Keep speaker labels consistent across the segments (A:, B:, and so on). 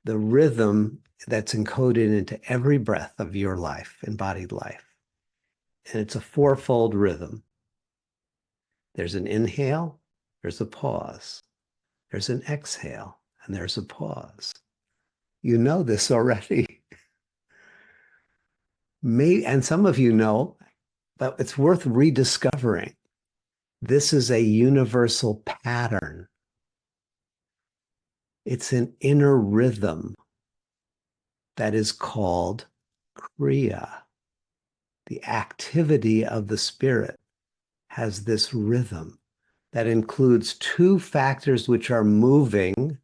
A: the rhythm that's encoded into every breath of your life, embodied life. And it's a fourfold rhythm. There's an inhale, there's a pause, there's an exhale, and there's a pause. You know this already. And some of you know, but it's worth rediscovering. This is a universal pattern. It's an inner rhythm that is called Kriya. The activity of the spirit has this rhythm that includes two factors which are moving.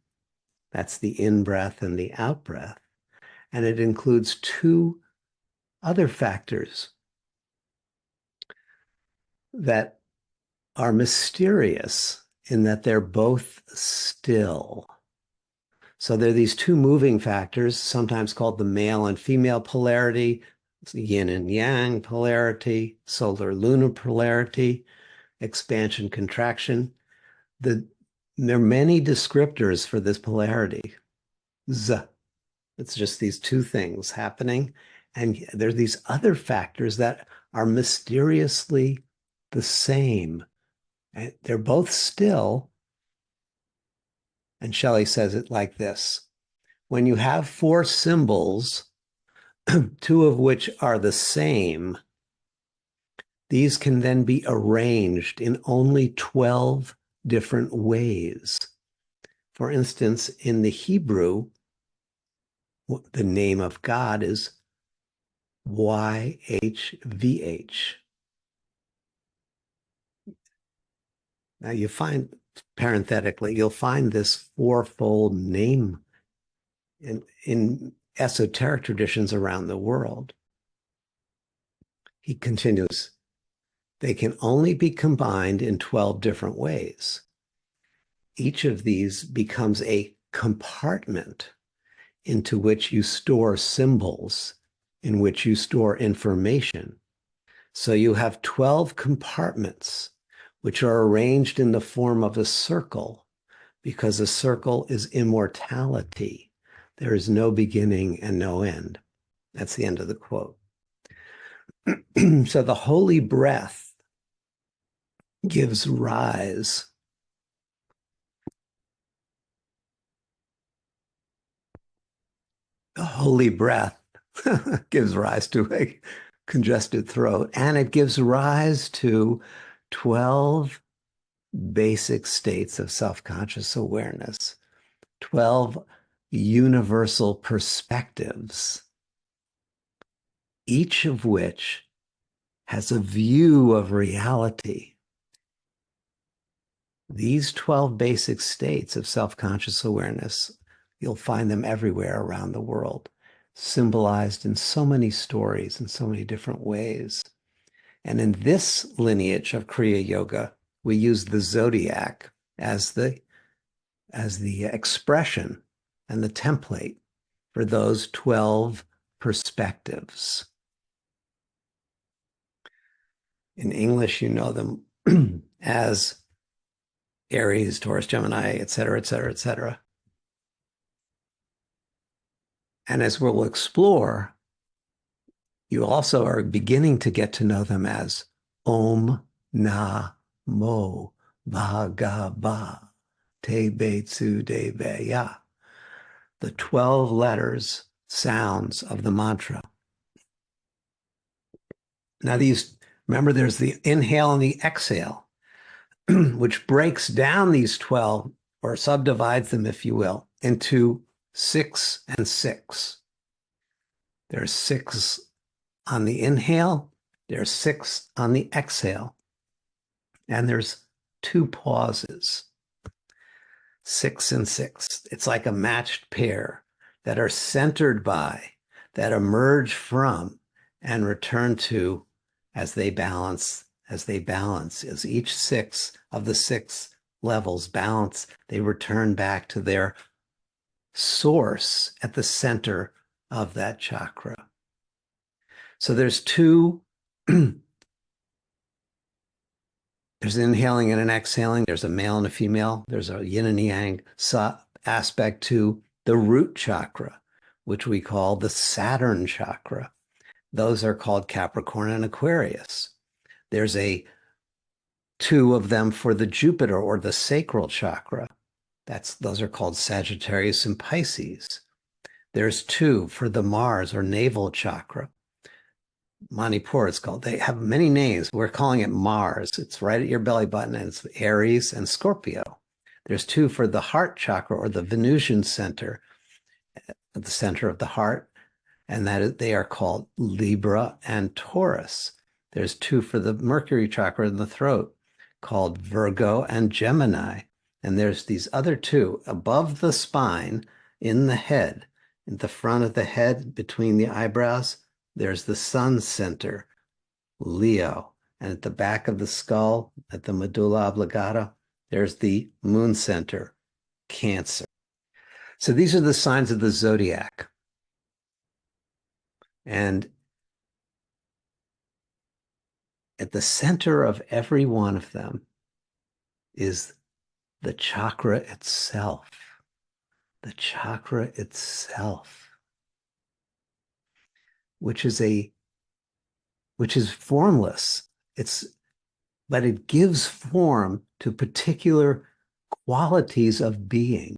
A: That's the in-breath and the out-breath. And it includes two other factors that are mysterious in that they're both still. So there are these two moving factors, sometimes called the male and female polarity, yin and yang polarity, solar lunar polarity, expansion, contraction. There are many descriptors for this polarity. It's just these two things happening. And there are these other factors that are mysteriously the same. And they're both still. And Shelley says it like this. When you have four symbols, two of which are the same, these can then be arranged in only 12 different ways. For instance, in the Hebrew, the name of God is YHVH. Now you find, parenthetically, you'll find this fourfold name in esoteric traditions around the world. He continues, they can only be combined in 12 different ways. Each of these becomes a compartment into which you store symbols, in which you store information. So you have 12 compartments, which are arranged in the form of a circle, because a circle is immortality. There is no beginning and no end. That's the end of the quote. So the holy breath gives rise the holy breath gives rise to a congested throat, and it gives rise to 12 basic states of self-conscious awareness, 12 universal perspectives, each of which has a view of reality. These 12 basic states of self-conscious awareness, you'll find them everywhere around the world, symbolized in so many stories in so many different ways. And in this lineage of Kriya Yoga, we use the zodiac as the expression and the template for those 12 perspectives. In English, you know them as Aries, Taurus, Gemini, et cetera, et cetera, et cetera. And as we'll explore, you also are beginning to get to know them as Om Namo Bhagavate Vasudevaya, the 12 letters, sounds of the mantra. Now remember, there's the inhale and the exhale, which breaks down these 12, or subdivides them, if you will, into 6 and 6. There's 6 on the inhale, there's 6 on the exhale, and there's 2 pauses. 6 and 6. It's like a matched pair that are centered by, that emerge from, and return to as they balance, as each 6 of the 6 levels balance, they return back to their source at the center of that chakra. So there's 2, there's an inhaling and an exhaling. There's a male and a female. There's a yin and yang aspect to the root chakra, which we call the Saturn chakra. Those are called Capricorn and Aquarius. There's two of them for the Jupiter or the sacral chakra. Those are called Sagittarius and Pisces. There's two for the Mars or navel chakra. Manipur, it's called. They have many names. We're calling it Mars. It's right at your belly button, and it's Aries and Scorpio. There's two for the heart chakra or the Venusian center, at the center of the heart, and they are called Libra and Taurus. There's two for the Mercury chakra in the throat, called Virgo and Gemini. And there's these other two above the spine in the head, in the front of the head between the eyebrows. There's the Sun center, Leo. And at the back of the skull, at the medulla oblongata, there's the Moon center, Cancer. So these are the signs of the zodiac. And at the center of every one of them is the chakra itself. The chakra itself, which is formless. But it gives form to particular qualities of being.